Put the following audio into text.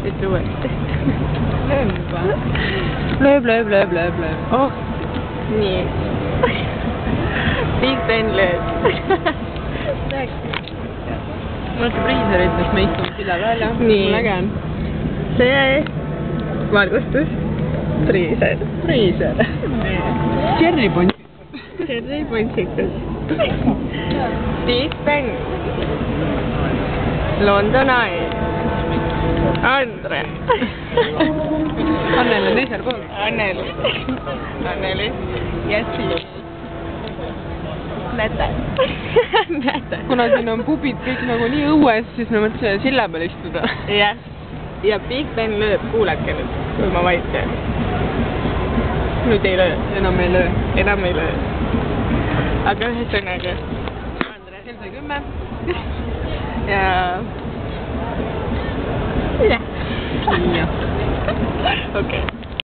ütle uuesti. Lööb juba. Lööb. Oh, nii. Big Ben lööb. Mul see Priiser ütles, me istume silla peal ja Nii. äge on. See valgustus. Priiser. Cherry punch. Cherry puntsikus. Big Ben. London Eye. Andre. Annel on teisel pool. Anneli. Ja siis. Näete. Kuna siin on pubid kõik nagu nii õues, siis me mõtlesime silla peal istuda. Jah. Ja Big Ben lööb, kuulake nüüd, kui ma vait teen. Nüüd ei löö. Enam ei löö. Enam ei löö. Aga ühesõnaga. Kell sai 10. Ja. Jah. Jah. Okei.